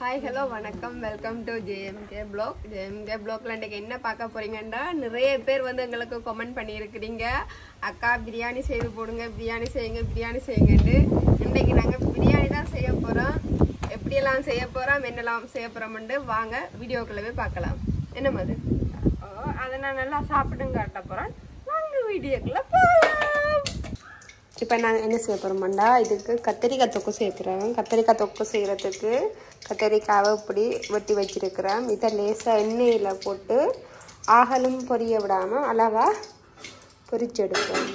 Hi hello வணக்கம் welcome to JMK blog. JMK ப்ளாக்ல இன்றைக்கு என்ன பார்க்க போறீங்கன்னா, நிறைய பேர் வந்து எங்களுக்கு கமெண்ட் பண்ணியிருக்கிறீங்க, அக்கா பிரியாணி செய்து போடுங்க, பிரியாணி செய்யுங்கன்ட்டு. இன்றைக்கு நாங்கள் பிரியாணி தான் செய்ய போகிறோம். எப்படியெல்லாம் செய்ய போகிறோம், என்னெல்லாம் செய்ய போகிறோம்ட்டு வாங்க வீடியோக்குள்ளவே பார்க்கலாம். என்ன மாதிரி அதை நான் நல்லா சாப்பிடுங்க காட்ட போகிறேன். வாங்க வீடியோக்குள்ளே போகலாம். இப்போ நாங்கள் என்ன செய்ய போகிறோம்டா, இதுக்கு கத்திரிக்காய் தொக்கு செய்ய போகிறோம். கத்திரிக்காய் தொக்கு செய்கிறதுக்கு கத்திரிக்காவை இப்படி வெட்டி வச்சிருக்கிறோம். இதை லேசாக எண்ணெயில் போட்டு ஆகலும் பொரிய விடாமல் அளவாக பொரிச்செடுப்போம்.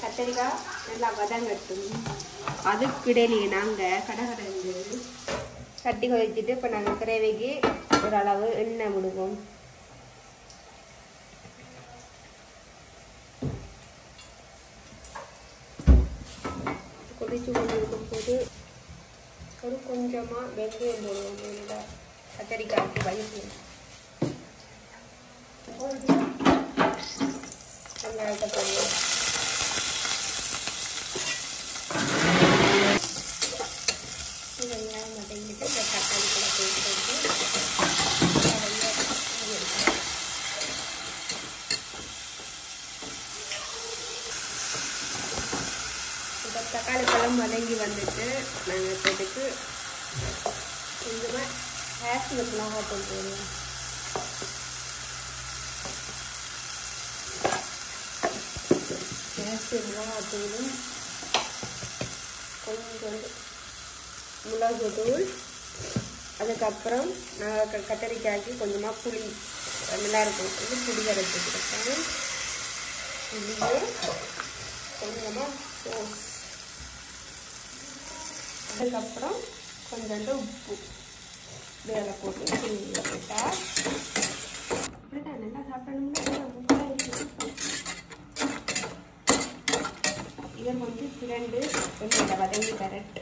கத்திரிக்காய் நல்லா வதங்கட்டும். அதுக்கிடையிலேயே நாங்கள் கடகடந்து கட்டி கொதிச்சுட்டு இப்போ நாங்கள் கிரேவிக்கு ஓரளவு எண்ணெய் விடுவோம். கொதிச்சு கொண்டு இருக்கும்போது ஒரு கொஞ்சமாக வெங்காயம் போடுவோம். நல்லா கத்திரிக்காய்க்கு வயிற்று வெங்காயத்தை போடுவோம். வெங்காயம் வதங்கிட்டு இந்த தக்காளி கூட போட்டு இப்போ தக்காளி பழம் வதங்கி வந்துட்டு நாங்கள் இதுக்கு கொஞ்சமாக காஷ்மீர் மிளகாத்தூள் போடுவோம். காஷ்மீர் மிளகாத்தூளும் கொஞ்சம் மிளகு தூள், அதுக்கப்புறம் நாங்கள் கத்தரிக்காய்க்கு கொஞ்சமாக புளி நல்லாயிருக்கும் புளி கரைச்சிருக்கேன். புளியும் கொஞ்சமாக சோஸ், அதுக்கப்புறம் கொஞ்சோண்டு உப்பு வேலை போட்டு போட்டால் அப்படிதான் நல்லா சாப்பிடணும்னா இதை வந்து இரண்டு கொஞ்சம் வதங்கி கரெக்ட்.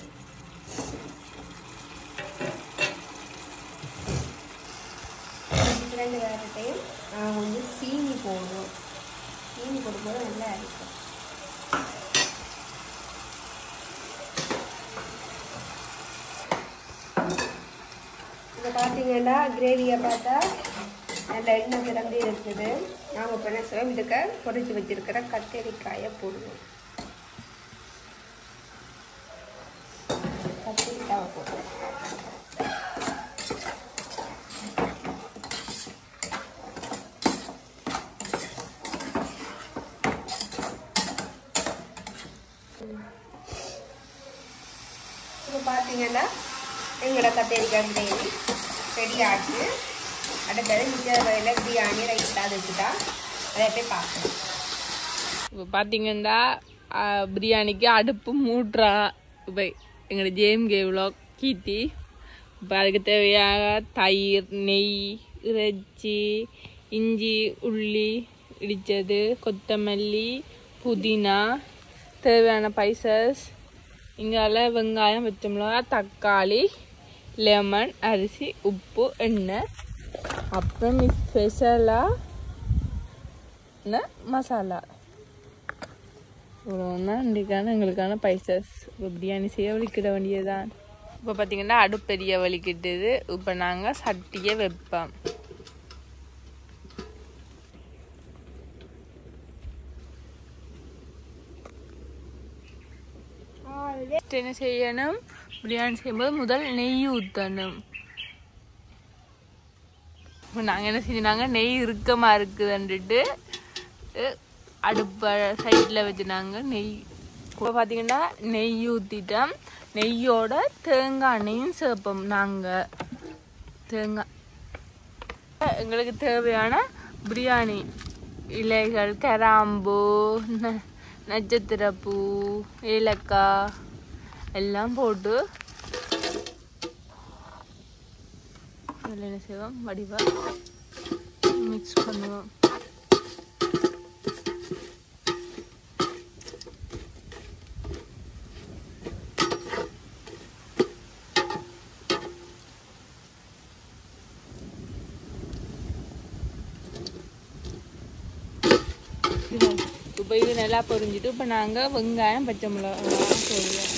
ரெண்டு வேறட்டையும் நாங்கள் வந்து சீனி போடுவோம். சீனி போடும்போது நல்லா அரைக்கும். இதை பார்த்தீங்கன்னா கிரேவியை பார்த்தா நல்ல எண்ணெய் கிளம்பி இருக்குது. நாங்கள் இப்போ என்ன செய்வோம், இதுக்கு பொரிச்சு வச்சிருக்கிற கத்திரிக்காயை போடுவோம். கத்திரிக்காயை போடுவோம். இப்போ பார்த்தீங்கன்னா எங்களோட கத்திரிக்காய் கிரேவி ரெடி ஆச்சு. அடுத்தது மிச்சர் வகையில் பிரியாணி ரைஸ் வச்சுட்டா அதை போய் பார்க்கணும். இப்போ பார்த்தீங்கன்னா பிரியாணிக்கு அடுப்பு மூட்டுறா இப்போ எங்களோட ஜேஎம்கே வ்ளாக் கீர்த்தி. இப்போ அதுக்கு தேவையாக தயிர், நெய், இறைச்சி, இஞ்சி, உள்ளி இடித்தது, கொத்தமல்லி, புதினா, தேவையான பைசஸ், இங்கால வெங்காயம், பச்சை மிளகா, தக்காளி, லெமன், அரிசி, உப்பு, எண்ணெய், அப்புறம் ஸ்பெஷலாக மசாலா. இவ்வளோன்னா இன்றைக்கான எங்களுக்கான பைசஸ். இப்போ பிரியாணி செய்ய வலிக்கிட வேண்டியதுதான். இப்போ பார்த்தீங்கன்னா அடுப்பு பெரிய வலிக்கிட்டுது. இப்போ நாங்கள் சட்டியை வைப்போம். என்ன செய்யணும், பிரியாணி செய்யும்போது முதல் நெய் ஊற்றணும். இப்போ நாங்கள் என்ன செஞ்சாங்க, நெய் இறுக்கமாக இருக்குதுன்ட்டு அடுப்பை சைடில் வச்சுனாங்க நெய். இப்போ பார்த்தீங்கன்னா நெய் ஊற்றிட்டோம். நெய்யோட தேங்காய் எண்ணெயும் சேர்ப்போம். நாங்கள் தேங்காய் எங்களுக்கு தேவையான பிரியாணி இலைகள், கிராம்பு, நட்சத்திரப்பூ, ஏலக்காய் எல்லாம் போட்டு அதில் என்ன செய்வோம், வடிவாக மிக்ஸ் பண்ணுவோம். இப்போ இது நல்லா பொரிஞ்சிட்டு இப்போ நாங்கள் வெங்காயம் பச்சை மிளகா போடுவோம்.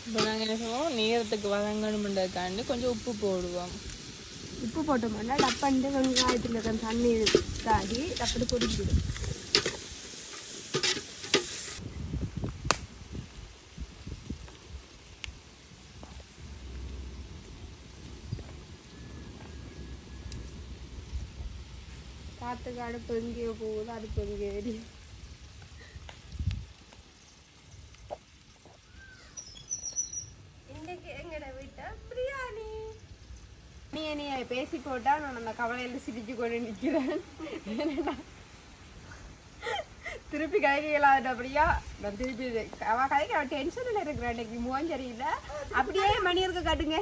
இப்போ நாங்கள் என்ன செய்வோம், நேரத்துக்கு வதங்கணுன்றதுக்காண்டி கொஞ்சம் உப்பு போடுவோம். உப்பு போட்டோம்னா டப்பண்டு வெங்காயத்தில் இருக்கிற தண்ணி தாடி டப்பட்டு பொடிச்சிடும். காற்றுக்கு அடுப்பு எங்கேயோ போகுது, அடுப்பு எங்கேயோ எரியும். இன்னைக்கு எங்கட வீட்டை பிரியாணி நீ பேசி போட்டா நான் அந்த கவலையில சிரிச்சு கொண்டு நிக்கிறேன். திருப்பி கதைக்கலாம் அப்படியா நான் திருப்பி அவ கதைக்கு அவன் டென்ஷன்ல இருக்கிறேன். இன்னைக்கு முகம் சரியில்லை. அப்படியே மணி இருக்க காட்டுங்க.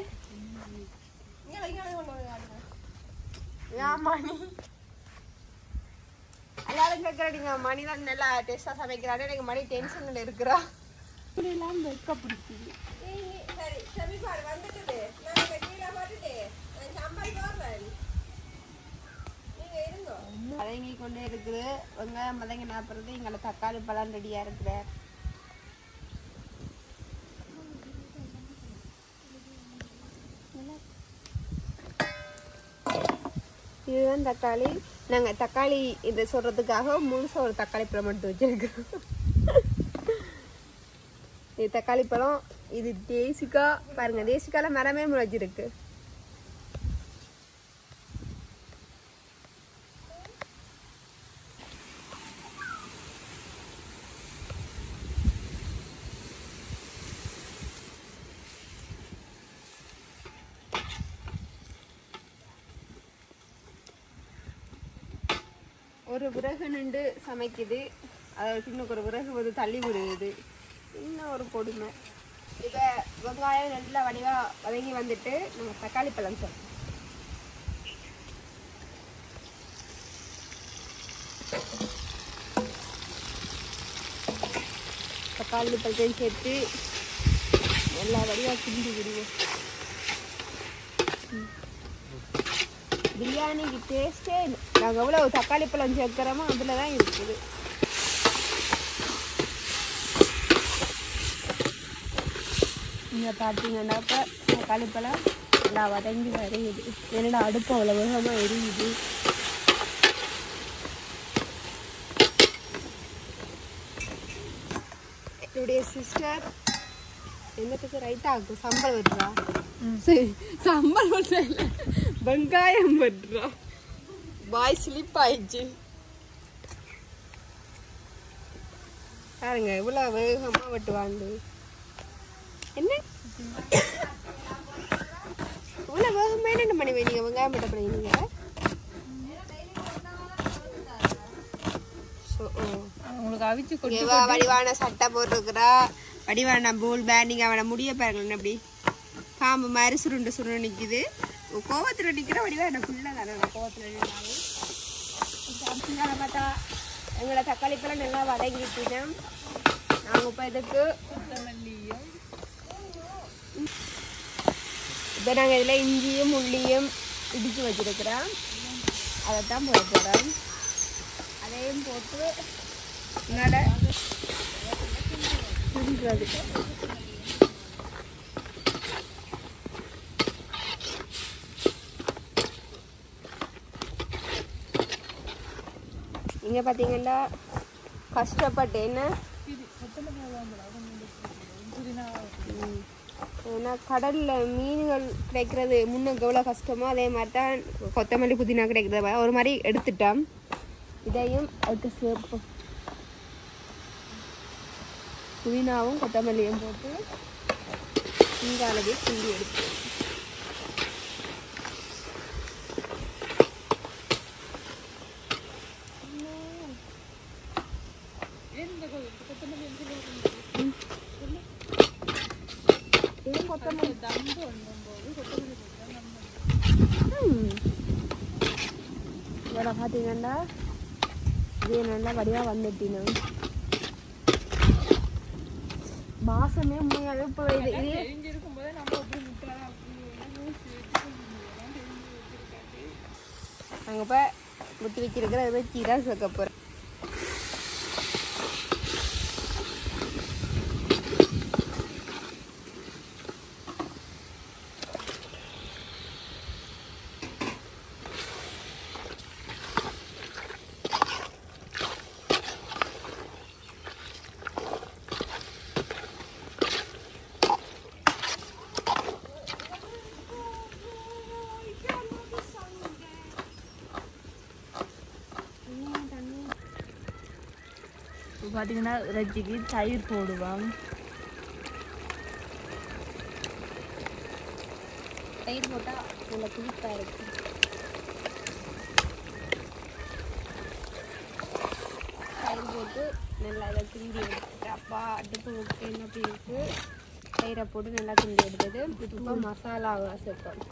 மணி எல்லாரும் கேட்கறீங்க மணி தான் நல்லா டேஸ்டா சமைக்கிறாரு. எனக்கு மணி டென்ஷன்ல இருக்கிறா. எல்லாம் வெக்க பிடிக்குது. சரி சமைப்பாரு வந்துட்டு நான் கீழே மாட்டுட்டு சாம்பார் போடுறேன். நீங்க இருங்க. வதங்கி கொண்டே இருக்குது. வெங்காயம் வதங்கி நாப்புறது இங்கே தக்காளி பழம் ரெடியா இருக்கிற. இதுதான் தக்காளி. நாங்கள் தக்காளி இதை சொல்றதுக்காக முழுசா ஒரு தக்காளி பழம் எடுத்து வச்சிருக்கோம். இது தக்காளி பழம். இது தேசிக்கா பாருங்க. தேசிக்கால மரமே முளைச்சிருக்கு. ஒரு விறகு நின்று சமைக்குது. அதை இன்னும் ஒரு விறகு வந்து தள்ளி விடுது. இன்னும் ஒரு கொடுமை. இப்போ வெங்காயம் நல்லா வடிவா வதங்கி வந்துட்டு நம்ம தக்காளி பழம் சேர்ப்போம். தக்காளி பழத்தையும் சேர்த்து எல்லா வடிவா கிண்டி விடுவோம். பிரியாணிக்கு டேஸ்டே நாங்கள் எவ்வளோ தக்காளி பழம் சேர்க்கிறோமோ அதில் தான் இருக்குது. நீங்கள் பார்த்தீங்கன்னா இப்போ தக்காளி பழம் நல்லா வதங்கி வரையுது. என்னடா அடுப்பு அவ்வளோ வேகமாக எரியுது. என்னுடைய சிஸ்டர் என்னத்துக்கு ரைட்டா ஆகும் சம்பளம் வெட்டுறா. சரி சம்பளம் வெட்டுற இல்லை வெங்காயம் வெட்டுறா. வாய் ஸ்லிப் ஆயிடுச்சு பாருங்க. இவ்வளோ வேகமாக வெட்டுவாண்டு. என்ன இவ்வளோ வேகமாக என்ன பண்ணுவீங்க நீங்கள் வெங்காயம் வெட்ட பண்ணுவீங்க? உங்களுக்கு அவிச்சு வடிவான சட்டை போட்டுருக்குறா. வடிவான போல் பேண்டிங் அவனை முடிய பாருங்களேன். அப்படி பாம்பு மாதிரி சுருண்டு சுருண்டு நிற்குது. கோவத்தில் நிற்கிற வடிவா என்ன ஃபுல்லாக தானே கோவத்தில் நின்னாலும். பார்த்தா எங்களை தக்காளி பழம் நல்லா வதங்கிட்டுனா நாங்கள் இப்போ இதுக்கு கொத்தமல்லியும் இப்போ நாங்கள் இதில் இஞ்சியும் உள்ளியும் இடித்து வச்சுருக்கிறோம். அதைத்தான் போட போகிறோம். அதையும் போட்டு என்னால் கிண்டுறது. இங்கே பார்த்தீங்கன்னா கஷ்டப்பட்டு என்ன ஏன்னா கடலில் மீன்கள் கிடைக்கிறது முன்னுக்கு எவ்வளோ கஷ்டமோ அதே மாதிரி தான் கொத்தமல்லி புதினா கிடைக்கிறத ஒரு மாதிரி எடுத்துட்டோம். இதையும் அதுக்கு சேர்ப்பு புதினாவும் கொத்தமல்லியும் போட்டு இந்த அளவே கிண்டி எடுத்து இதில் பார்த்தீங்கன்னா இது நல்லா வடிவாக வந்துட்டினு வாசமே உண்மையாகவே இப்போ இது நாங்கள் இப்போ முட்டி வச்சிருக்கிற அதை வச்சு தான் சேர்க்க போகிறோம். பார்த்தீங்கன்னா இறைச்சிக்கு தயிர் போடுவோம். தயிர் போட்டால் நல்லா புளிப்பாக இருக்கும். தயிர் போட்டு நல்லா அதை கிண்டி எடுத்துட்டு அப்பா அடுப்பு என்ன அப்படி இருக்கு தயிரை போட்டு நல்லா கிண்டி எடுத்தது. இப்போ மசாலா சேர்ப்போம்.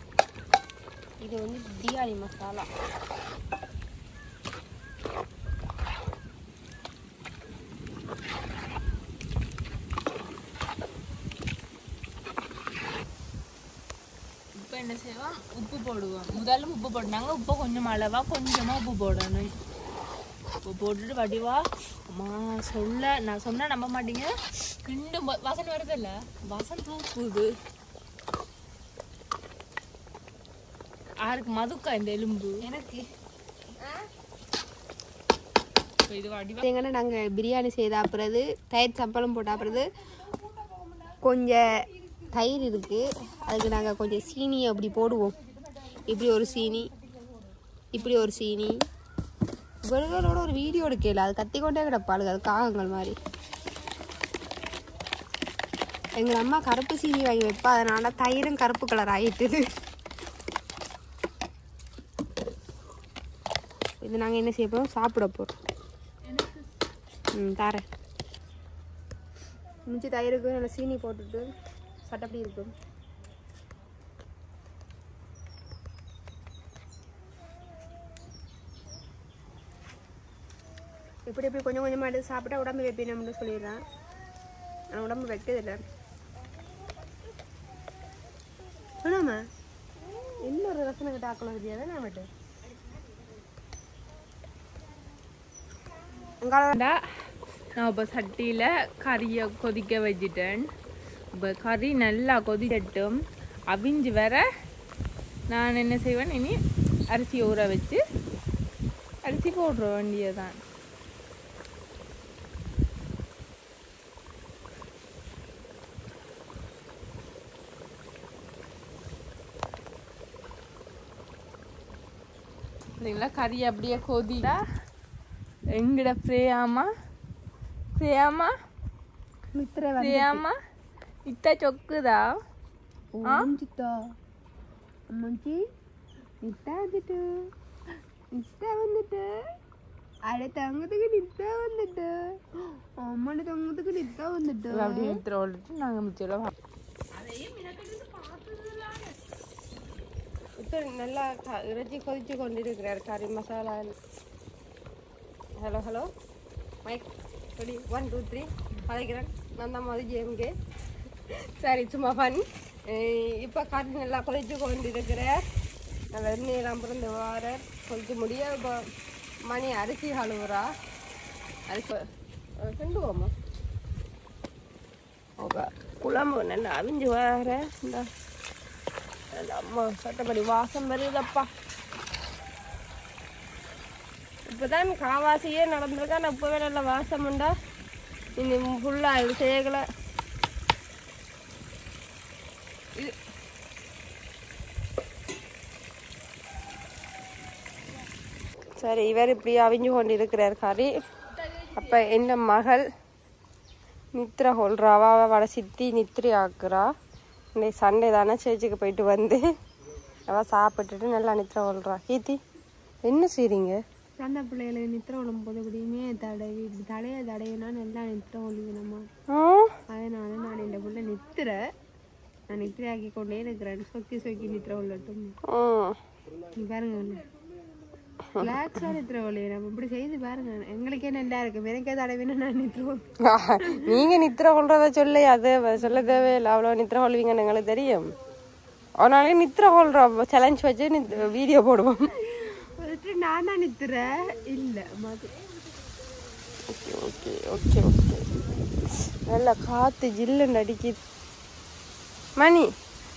இது வந்து பிரியாணி மசாலா. என்ன செய்வோம், உப்பு போடுவோம். முதல்ல உப்பு போட்டாங்க, உப்பு கொஞ்சம் அளவா கொஞ்சமா உப்பு போடணும். உப்பு போட்டுட்டு வடிவா நான் சொன்னா நம்ப மாட்டீங்க, கிண்டும் வாசனை வருது இல்ல, வாசனை தூக்குது. யாருக்கு மதுக்கா இந்த எலும்பு? எனக்கு இது வடிவா நாங்கள் பிரியாணி செய்த அப்புறது தயிர் சம்பளம் போட்ட அப்புறது கொஞ்சம் தயிர் இருக்குது, அதுக்கு நாங்கள் கொஞ்சம் சீனி அப்படி போடுவோம். இப்படி ஒரு சீனி, இப்படி ஒரு சீனி. இவர்களோட ஒரு வீடியோ எடுக்கல, அது கத்திக்கொண்டே கிடப்பாளுங்க, அது காகங்கள் மாதிரி. எங்கள் அம்மா கருப்பு சீனி வாங்கி வைப்பா, அதனால தயிரும் கருப்பு கலர் ஆகிட்டுது. இது நாங்கள் என்ன செய்ய போகிறோம், சாப்பிட போகிறோம். தரேன். மிஞ்சி தயிருக்கு நல்லா சீனி போட்டுட்டு சட்டப்படி இருக்கும். இப்படி இப்படி கொஞ்சம் கொஞ்சமாக எடுத்து சாப்பிட்டா உடம்பு வைப்பினம்னு சொல்லிடுறேன். ஆனால் உடம்பு வைக்கிறதில்ல. வேணாமா இன்னொரு ரசனை கிட்ட ஆக்கலாம் விதியாதான் நான் விட்டு நான் இப்போ சட்டியில் கறியை கொதிக்க வச்சுட்டேன். இப்போ கறி நல்லா கொதிக்கட்டும், அவிஞ்சு வர நான் என்ன செய்வேன், இனி அரிசி ஊற வச்சு அரிசி போடுற வேண்டியதான். சரிங்களா, கறி அப்படியே கொதிடா. எங்கட பிரேயாமா இத்த சொக்குதா அம்மாச்சி நித்தா வந்துட்டு அடுத்த அங்கத்துக்கு நித்தா வந்துட்டு அம்மாண்ட தங்கத்துக்கு நித்தா வந்துட்டு அப்படி நித்திர ஓடிட்டு நாங்கள் மிச்சம் இப்போ நல்லா இறைச்சி கொதிச்சு கொண்டிருக்கிறார் கறி masala. Hello hello mic ready 1 2 3 பழைக்கிறேன். நான் தான் மாதிரி ஜேம்கே. சரி சும்மா ஃபன். இப்போ கறி நல்லா கொதிச்சு கொண்டிருக்கிறார். நல்லா எண்ணெயெல்லாம் பிறந்து வாரார் கொதிச்சு முடிய. இப்போ மணி அரிசி கழுவுறா. அரிசி கிண்டுவோமா? ஓகே குழம்பு நல்லா அவிஞ்சு வர. இந்த அம்மா சட்டப்படி வாசம் வருதப்பா. இப்போதான் காவாசியே நடந்திருக்கா. நான் இப்போவே நல்ல வாசம் உண்டா. இனி ஃபுல்லாக இது செய்யலை. சரி இவர் இப்படி அவிஞ்சு கொண்டு இருக்கிறார் கறி. அப்போ என்ன மகள் நித்ரா கொள்றாவா, அவளை சித்தி நித்ரி ஆக்குறா. இன்னைக்கு சண்டே தானே, சேர்ச்சுக்கு போயிட்டு வந்து அவள் சாப்பிட்டுட்டு நல்லா நித்ரா கொள்றா. கீர்த்தி என்ன செய்றீங்க? சண்டை பிள்ளைகளை நித்திர ஒழுங்கும் போது எப்படியுமே தடவி தலையை தடையினா நல்லா நித்திர ஒழுங்கணுமா. அதனால நான் இந்த புள்ள நான் நித்திரை ஆக்கி கொண்டே இருக்கிறேன். சொக்கி நித்திர உள்ளட்டும். பாருங்க கிளாக்ஸா நித்திரவழி நம்ம இப்படி செய்து பாருங்க எங்களுக்கே நல்லா இருக்கு எனக்கே தடவினா நான் நித்திரம் நீங்க நித்திர கொள்றத சொல்ல அது சொல்ல தேவையில்லை அவ்வளோ நித்திர கொள்வீங்கன்னு எங்களுக்கு தெரியும் ஒரு நாளைக்கு நித்திர கொள்ற சேலஞ்ச் வச்சு வீடியோ போடுவோம் நான் தான் நித்துறேன் இல்ல மாதிரி ஓகே ஓகே ஓகே நல்லா காத்து ஜில்லுன்னு அடிக்குது மணி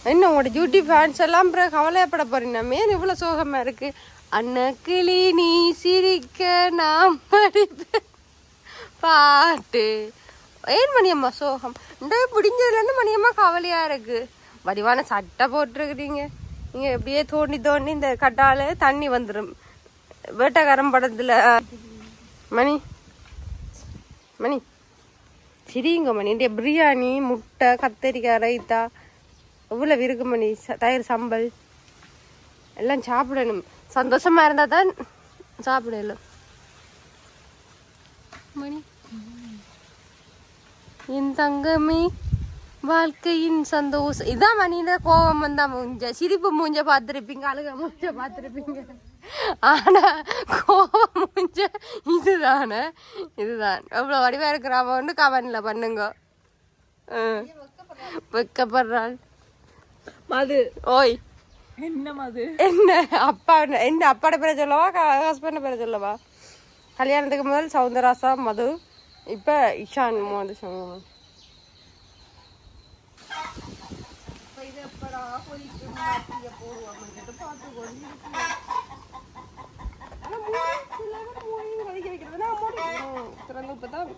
என்ன உங்களோட டியூட்டி ஃபேன்ஸ் எல்லாம் பிறகு கவலையப்பட போறீங்க மேன் இவ்வளவு சோகமா இருக்கு அன்னக்கிளி நீ சிரிக்க நாம் படிப்பேன் பாட்டு ஏன் மணியம்மா சோகம் இந்த பிடிஞ்சதுல இருந்து மணியம்மா கவலையா இருக்கு வடிவான சட்டை போட்டுருக்குறீங்க நீங்க எப்படியே தோண்டி தோண்டி இந்த கட்டால தண்ணி வந்துடும் வேட்டக்காரன் படத்துல மணி மணி சரிங்க மணி இந்த பிரியாணி முட்டை கத்தரிக்காய் ரைத்தா எவ்வளவு இருக்கு மணி தயிர் சம்பல் எல்லாம் சாப்பிடணும் சந்தோஷமா இருந்தா தான் சாப்பிடலாம் மணி என் தங்கமே வாழ்க்கையின் சந்தோஷம் இதான் மணியில கோபம் வந்தா மூஞ்ச சிரிப்பு மூஞ்ச பாத்திருப்பீங்க அழுக மூஞ்ச பாத்திருப்பீங்க ஆனா கோபம் மூஞ்ச இதுதானே இதுதான் எவ்வளவு வடிவா இருக்கிறாம ஒன்று கவனில பண்ணுங்க வெக்கப்படுறாள் மது ஓய் என்ன மது என்ன அப்பா என்ன அப்பாட பேரை சொல்லவா ஹஸ்பண்ட் பேரை சொல்லவா கல்யாணத்துக்கு முதல் சவுந்தராசா மது இப்ப இஷான் வந்து சொல்லுவாங்க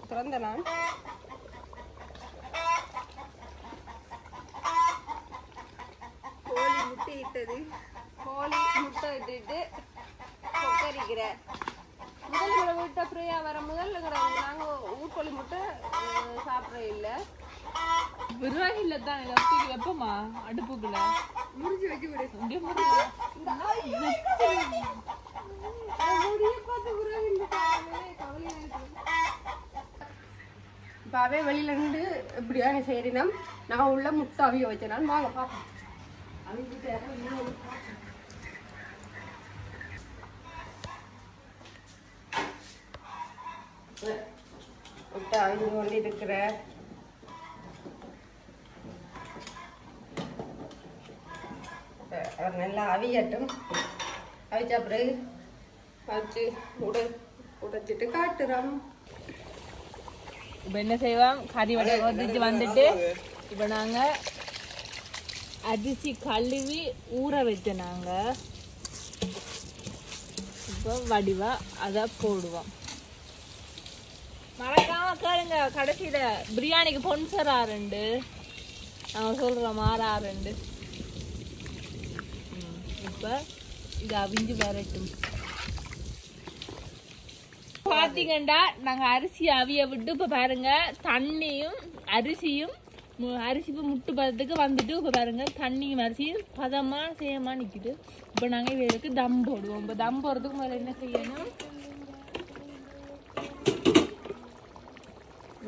திறந்த நான் கோழி முட்டை இட்டது கோழி முட்டை இட்டுட்டு கொக்கரிக்கிற முதல் வீட்டை ஃப்ரீயா வர முதல் நாங்க ஊர்கோழி முட்டை சாப்பிட இல்லை விறகு இல்ல தான் வெப்பமா அடுப்புக்குள்ள முடிஞ்சு வச்சு விடு இங்கே முடிஞ்சு இப்பவே வெளியில இருந்து பிரியாணி செய்யணும் நான் உள்ள முட்டை அவிய வச்சேன் வாங்க பாப்போம் முட்டை அவிஞ்சு கொண்டு இருக்கிற அவர் நல்லா அவியட்டும் அவிச்ச பிறகு வச்சு உடைச்சிட்டு காட்டுறோம் இப்போ என்ன செய்வோம் கறி வடை கொதிச்சு வந்துட்டு இப்போ நாங்கள் அரிசி கழுவி ஊற வச்ச நாங்கள் இப்போ வடிவா அதை போடுவோம் மறக்காம கேளுங்க கடைசியில் பிரியாணிக்கு பொன்சர் ஆறுண்டு நாங்கள் சொல்கிறோம் மாறாருண்டு இப்போ இது அவிஞ்சு வரட்டும் பாத்தீங்கன்னா நாங்க அரிசி அவிய விட்டு இப்ப பாருங்க தண்ணியும் அரிசியும் அரிசி இப்ப முட்டு பதத்துக்கு வந்துட்டு இப்ப பாருங்க தண்ணியும் அரிசியும் பதமா சேமா நிக்குது இப்ப நாங்க இதுக்கு தம் போடுவோம் இப்ப தம் போடுறதுக்கு முதல்ல என்ன செய்யணும்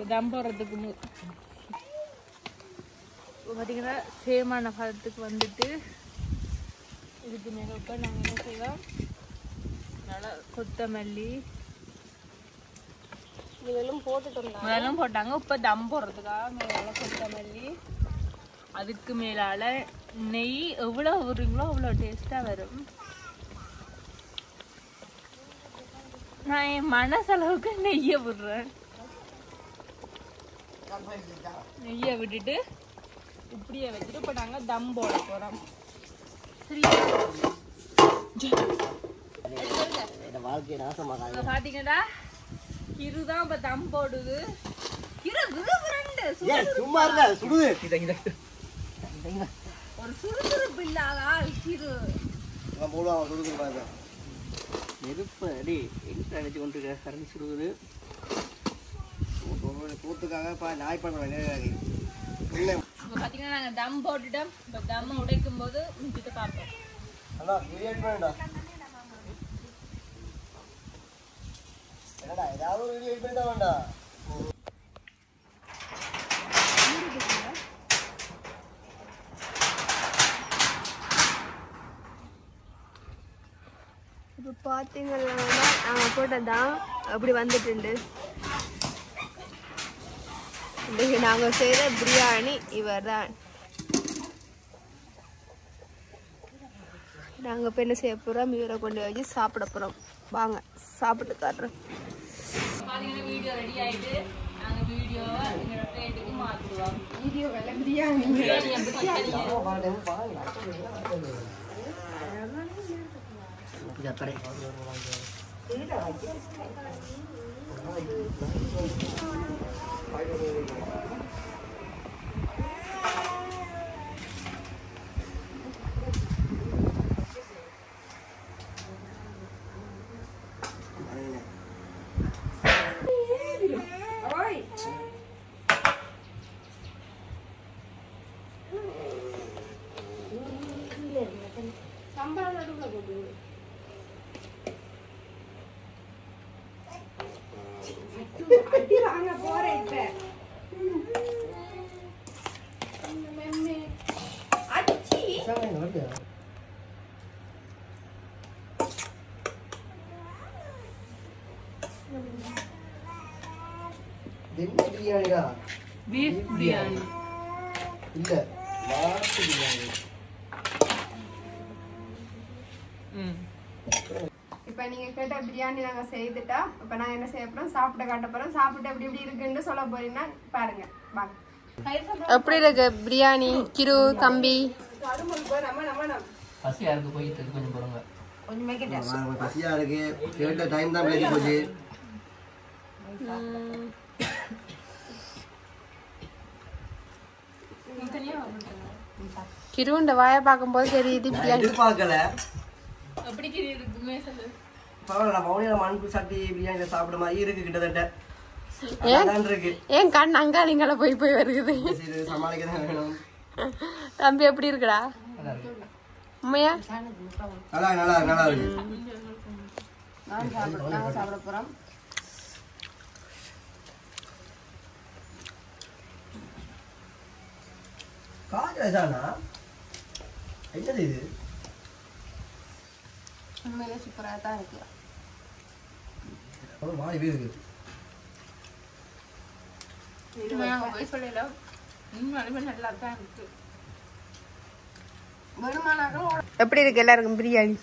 தம் போடுறதுக்கு பாத்தீங்கன்னா சேமான பதத்துக்கு வந்துட்டு இதுக்கு மேல இப்ப நாங்க என்ன செய்வோம் நல்லா கொத்தமல்லி இதெல்லாம் போட்டுட்டோம் முதலும் போட்டாங்க இப்போ தம் போடுறதுக்காக மேலால கொத்தமல்லி அதுக்கு மேலால நெய் எவ்வளோ விடுறீங்களோ அவ்வளோ டேஸ்ட்டாக வரும் நான் என் மனசளவுக்கு நெய்யை விடுறேன் நெய்யை விட்டுட்டு இப்படியே வச்சுட்டு இப்போ நாங்கள் தம் போட போகிறோம் சரியா பார்த்தீங்கன்னா இருதான் இப்ப தம் போடுது ஒரு சுறுசுறுப்பு இல்லாத ஆள் சிறு நெருப்பு அடி எங்க அடிச்சு கொண்டு கரண்ட் சுடுவது கூத்துக்காக பாத்தீங்கன்னா நாங்க தம் போட்டுட்டோம் இப்ப தம் உடைக்கும் போது முடிச்சுட்டு பார்ப்போம் ஏதாவது வீடியோ எடிட் பண்ணிட்டா வேண்டாம் இப்போ பார்த்தீங்கன்னா நாங்கள் போட்டதான் அப்படி வந்துட்டு இன்றைக்கு நாங்கள் செய்கிற பிரியாணி இவர் தான். நாங்கள் இப்போ என்ன செய்ய போகிறோம், இவரை கொண்டு வச்சு சாப்பிட போகிறோம். வாங்க சாப்பிட்டு காட்டுறோம். வீடியோ ரெடி ஆயிட்டு நாங்க வீடியோவை எங்களோட பிளேட்டுக்கு மாத்துவோம். வீடியோ வேலை பிரியாணி வாங்க போறேன். பிரியாணிடா, பீஃப் பிரியாணி இல்ல நாட்டு பிரியாணி. இப்போ நீங்கள் கேட்ட பிரியாணி நாங்கள் செய்துட்டா. இப்போ நான் என்ன செய்ய போகிறோம், சாப்பிட காட்ட போகிறோம். சாப்பிட்டு எப்படி எப்படி இருக்குன்னு சொல்ல போறீங்கன்னா பாருங்க வாங்க. எப்படி இருக்கு பிரியாணி? கிரு தம்பி பசியா இருக்கு, போயிட்டு இருக்கு, கொஞ்சம் போடுங்க. பசியா இருக்கு, கேட்ட டைம் தான் பேசி போச்சு. கிருண்ட வாயை பார்க்கும்போது தெரியுது பிரியாணி எதிர்பார்க்கல. எப்படி இருக்குமே சொல்லு. பரவாயில்ல, பவுனியில மண்பு சட்டி பிரியாணியில சாப்பிட மாதிரி இருக்கு கிட்டத்தட்ட. இருக்கு. ஏன் கண் அங்காளிங்கள போய் போய் வருகுது. சமாளிக்க தான் வேணும். தம்பி எப்படி இருக்குடா? உண்மையா நல்லா நல்லா நல்லா இருக்கு. நாங்கள் சாப்பிட போகிறோம். காஜானா என்னது இது? உண்மையிலே சூப்பராக தான் இருக்கு. மாறி இருக்கு. போய் சொல்லல, நல்லா தான் இருக்கு. எப்படி இருக்கு எல்லாருக்கும் பிரியாணி?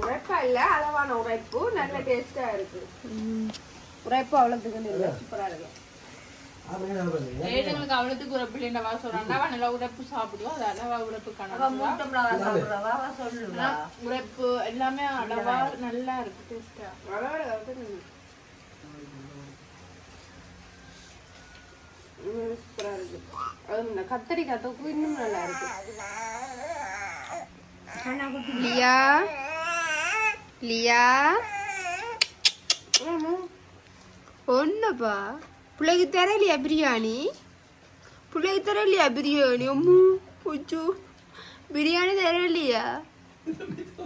உரைப்பா இல்ல, அளவான உரைப்பு, நல்ல டேஸ்டா இருக்கு. உரைப்பு அவ்வளவுக்கு இல்லை, சூப்பரா இருக்கு. ஏழுங்களுக்கு அவ்வளவுக்கு உரைப்பு இல்லைண்டவா சொல்றாங்க. நல்லா உரைப்பு சாப்பிடுவோம், அது அளவா உரைப்பு உரைப்பு எல்லாமே அளவா நல்லா இருக்கு டேஸ்டா. சூப்பரா இருக்கு. அது கத்தரிக்காய் தொக்கு இன்னும் நல்லா இருக்கு. லியா லியா ஒன்னப்பா பிள்ளைக்கு தரலையா பிரியாணி? பிள்ளைக்கு தரலையா பிரியாணி? அம்மு பூச்சு பிரியாணி தரலையா?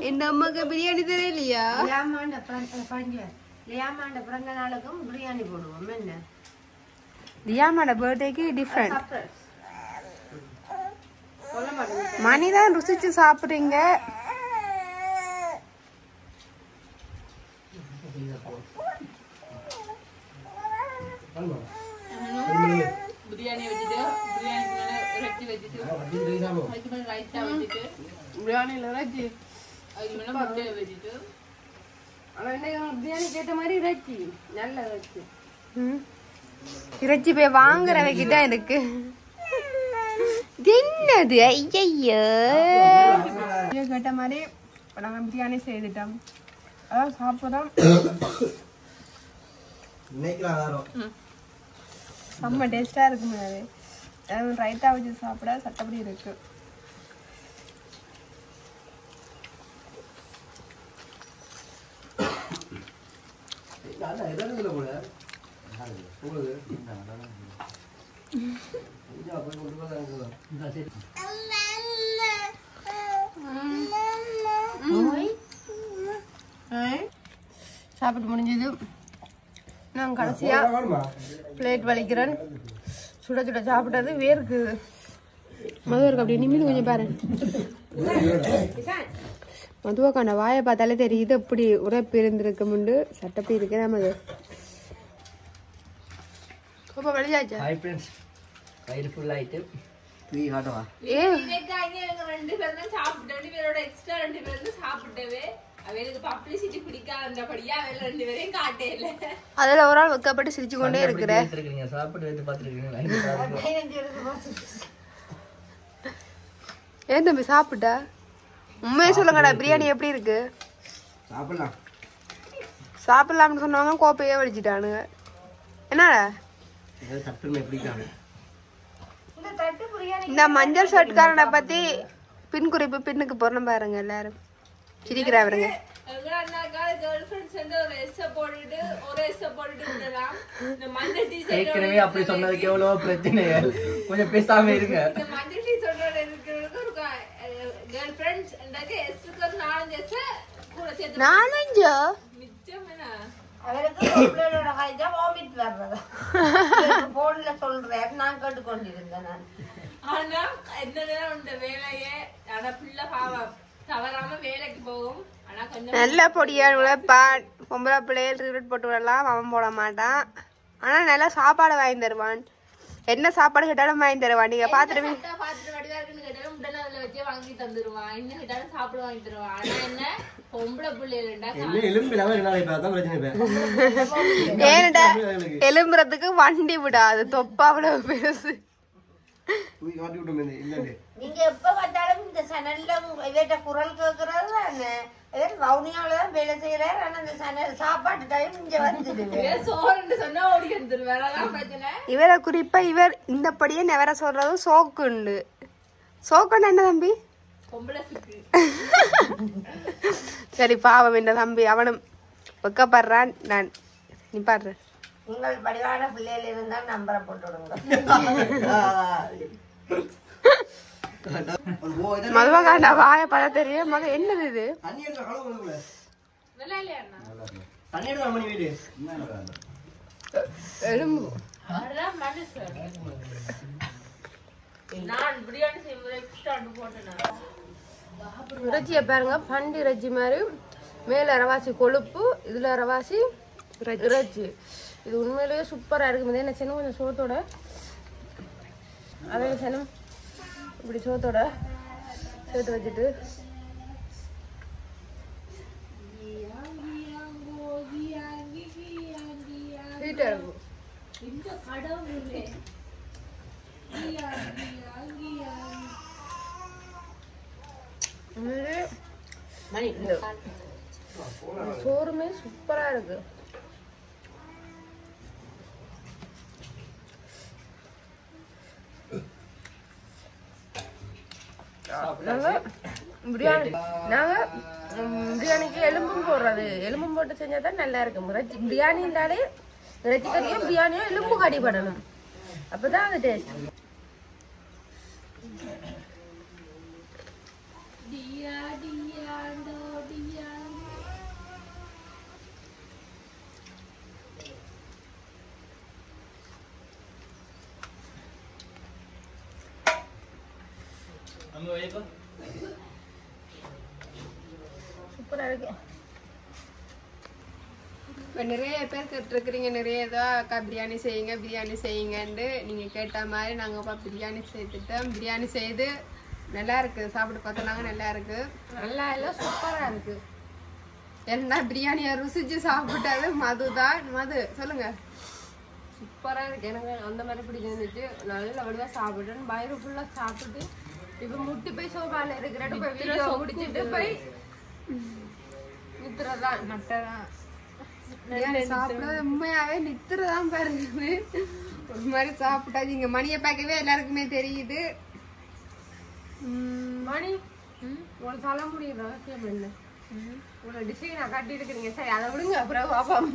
என் அம்மாக்கு பிரியாணி தரலையா? லியாமாண்ட பிறந்த நாளுக்கும் பிரியாணி போடுவோம். என்ன லியாமாட பர்த்டேக்கு டிஃப்ரெண்ட். மணிதான் ருசிச்சு சாப்பிடுறீங்க. பிரியாணி வச்சுட்டு பிரியாணி இறைச்சி வச்சுட்டு அதுக்கு மேலே ரைத்தா வச்சுட்டு பிரியாணியில் இறைச்சி, அதுக்கு மேலே முட்டையை வச்சுட்டு. ஆனால் என்ன பிரியாணிக்கு ஏற்ற மாதிரி இறைச்சி, நல்ல இறைச்சி. இறைச்சி போய் வாங்குறவகிட்ட இருக்கு. என்னது ஐயையோ கேட்ட மாதிரி நாங்கள் பிரியாணி செய்துட்டோம். அதான் சாப்பிட்றோம். செம்ம டேஸ்டா இருக்குமே. அது ரைத்தா வச்சு சாப்பிட சட்டப்படி இருக்கு. சாப்பிட்டு முடிஞ்சது. நான் கடைசியா பிளேட் வலிக்கிறேன். சுட சுட சாப்பிட்டது வேர்க்குது. மது இருக்கு அப்படி நிமிந்து கொஞ்சம் பாரு. மதுவாக்கான வாயை பார்த்தாலே தெரியுது எப்படி உரைப்பு இருந்திருக்கு முண்டு சட்டப்பி இருக்கிற மது. ரொம்ப வெளியாச்சா? ஹாய் ஃப்ரெண்ட்ஸ், வயிறு ஃபுல் ஆயிட்டு ஃப்ரீ ஹாட்டவா ரெண்டு பேரும் தான் சாப்பிட்டு 2 பேரோட எக்ஸ்ட்ரா 2 பேரும் தான் சாப்பிட்டவே. அவளுக்கு பப்ளிசிட்டி பிடிக்காதபடியா அவள் 2 பேரையும் காட்டே இல்ல. அதுல ஒரு ஆள் வெக்கப்பட்டு சிரிச்சு கொண்டே இருக்கிற. சாப்பிட்டு வைத்து பார்த்துருக்கீங்களா? ஏன் தம்பி சாப்பிட்டா? உண்மையே சொல்லுங்கடா, பிரியாணி எப்படி இருக்கு? சாப்பிடலாம் சாப்பிடலாம்னு சொன்னவங்க கோப்பையே வலிச்சிட்டானுங்க. என்னடா தட்டுமே பிடிக்காது. இந்த மஞ்சள் ஷர்ட்காரனை பத்தி பின் குறிப்பு பின்னுக்கு போறணும் பாருங்க. எல்லாரும் சிரிக்கிறாருங்க. ஏற்கனவே அப்படி சொன்னதுக்கு எவ்வளவு பிரச்சனைகள். கொஞ்சம் பேசாம இருங்க. நானஞ்சோ அவருக்கு பொம்பளையோட கைதா வாமிட் வர்றதா போன்ல சொல்றேன். நான் கேட்டுக்கொண்டிருந்தேன். நான் ஆனா என்னதான் உண்ட வேலையே. ஆனா பிள்ளை பாவம் தவறாம வேலைக்கு போகும். ஆனா கொஞ்சம் நல்ல பொடியாள் உழைப்பான். பொம்பளை பிள்ளைகள் ரிக்ரெட் போட்டு விடலாம், அவன் போட மாட்டான். ஆனா நல்லா சாப்பாடு வாங்கி தருவான். என்ன சாப்பாடு கேட்டாலும் வாங்கி தருவான். நீங்க பாத்துட்டு பாத்துட்டு வடிவா இருக்குன்னு கேட்டாலும் உடனே அதுல வச்சே வாங்கி தந்துருவான். என்ன கேட்டாலும் சாப்பிட வாங்கி தருவான். ஆனா என்ன பொம்பளை பிள்ளைகளா ஏன்டா எலும்புறதுக்கு வண்டி விடாது. தொப்பா அவ்வளவு பெருசு. நீங்க எப்ப பார்த்தாலும் இந்த சனல்ல இவர்கிட்ட குரல் கேட்கறது வவுனியாவிலதான் வேலை செய்யறாரு. ஆனா அந்த சனல் சாப்பாட்டு டைம் இங்க வந்துடுவேன். சோறுன்னு சொன்னா ஓடி வந்துருவேன். அதான் பிரச்சனை. இவரை குறிப்பா இவர் இந்த படியே நெவர சொல்றதும் சோக்குண்டு. சோக்குண்டு என்ன தம்பி? பொம்பளை சிக்கு. சரி பாவம் இந்த தம்பி அவனும் வெக்கப்படுறான். நான் நிப்பாடுறேன். உங்கள் படிவான பிள்ளைகள் இருந்தால் நம்பரை போட்டு விடுங்க. மதுவகாண்டா வாய பத தெரியும். மக என்னது இது? எலும்பு. நான் பிரியாணி செய்யும்போது எக்ஸ்ட்ரா போட்டேன். இறைச்சியை பாருங்க, பண்டி இறைச்சி மாதிரி. மேல அரவாசி கொழுப்பு, இதுல அரவாசி இறைச்சி. இது உண்மையிலேயே சூப்பரா இருக்கு. என்ன செய்யணும், கொஞ்சம் சோத்தோட அதே செய்யணும். இப்படி சோத்தோட சேர்த்து வச்சுட்டு ஹீட்டா இருக்கும். சோறுமே சூப்பரா இருக்கு. பிரியாணி நாங்க பிரியாணிக்கு எலும்பும் போடுறது. எலும்பும் போட்டு செஞ்சாதான் நல்லா இருக்கும். பிரியாணின்றாலே இறைச்சி கறியும் பிரியாணியும் எலும்பு கடிபடணும். அப்பதான் அது டேஸ்ட். சூப்பரா இருக்கு. இப்போ நிறைய பேர் கேட்டுருக்குறீங்க, நிறைய இதாக அக்கா பிரியாணி செய்யுங்க பிரியாணி செய்யுங்கன்ட்டு. நீங்கள் கேட்ட மாதிரி நாங்கள்ப்பா பிரியாணி செய்துட்டோம். பிரியாணி செய்து நல்லா இருக்குது. சாப்பிட்டு பார்த்தோம்னாங்க நல்லா இருக்குது. நல்லா எல்லாம் சூப்பரா இருக்கு. ஏன்னா பிரியாணியை ருசிச்சு சாப்பிட்டாது மது தான். மது சொல்லுங்க. சூப்பரா இருக்கு. எனக்கு அந்த மாதிரி பிடிச்சிருந்துச்சு. நல்ல வடிவா சாப்பிட்டேன். வயிறு ஃபுல்லா சாப்பிட்டு இப்ப முட்டி போய் சோபால இருக்கிறாட்டு போய் வீடியோ முடிச்சுட்டு போய் நித்துறதான் மட்டதான். சாப்பிடாத உண்மையாவே நித்துறதான் பாருங்க. ஒரு மாதிரி சாப்பிட்டாச்சு. இங்க மணியை பார்க்கவே எல்லாருக்குமே தெரியுது. மணி உங்களை சொல்ல முடியும் ரகசியம் என்ன? உங்களை டிசைனா காட்டி இருக்கிறீங்க. சரி அதை விடுங்க, அப்புறம் பாப்போம்.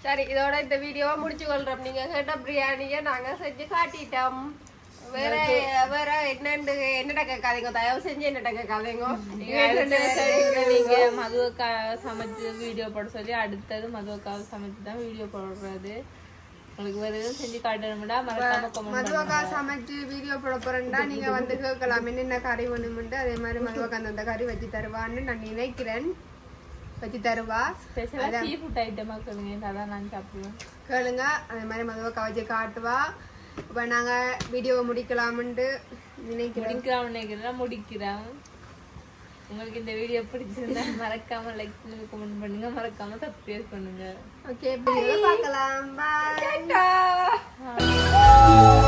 சரி, இதோட இந்த வீடியோவை முடிச்சு கொள்றோம். நீங்க கேட்ட பிரியாணியை நாங்க செஞ்சு காட்டிட்டோம். வேற வேற என்னடா கேட்காதீங்க, தயவு செஞ்சு என்னடா கேட்காதீங்க. நீங்க மதுவுக்கா சமைச்சு வீடியோ போட சொல்லி அடுத்தது மதுவுக்காக சமைச்சு தான் வீடியோ போடுறது. உங்களுக்கு வேற எதுவும் செஞ்சு காட்டணும்டா மறக்காம கமெண்ட் மதுவக்கா சமைச்சு வீடியோ போட போறேன்டா நீங்க வந்து கேட்கலாம் என்னென்ன கறி வேணும்னு. அதே மாதிரி மதுவக்கா அந்த கறி வச்சு தருவான்னு நான் நினைக்கிறேன். வச்சு தருவா. ஸ்பெஷலா சீ ஃபுட் ஐட்டமா கேளுங்க, அதான் நான் சாப்பிடுவேன். கேளுங்க. அதே மாதிரி மதுவக்கா வச்சு காட்டுவா. இப்ப நாங்க வீடியோவை முடிக்கலாம்னு நினைக்கிறேன். முடிக்கிறோம். உங்களுக்கு இந்த வீடியோ பிடிச்சிருந்தா மறக்காம லைக் பண்ணுங்க, கமெண்ட் பண்ணுங்க, மறக்காம சப்ஸ்கிரைப் பண்ணுங்க. ஓகே, பார்க்கலாம். பாய்.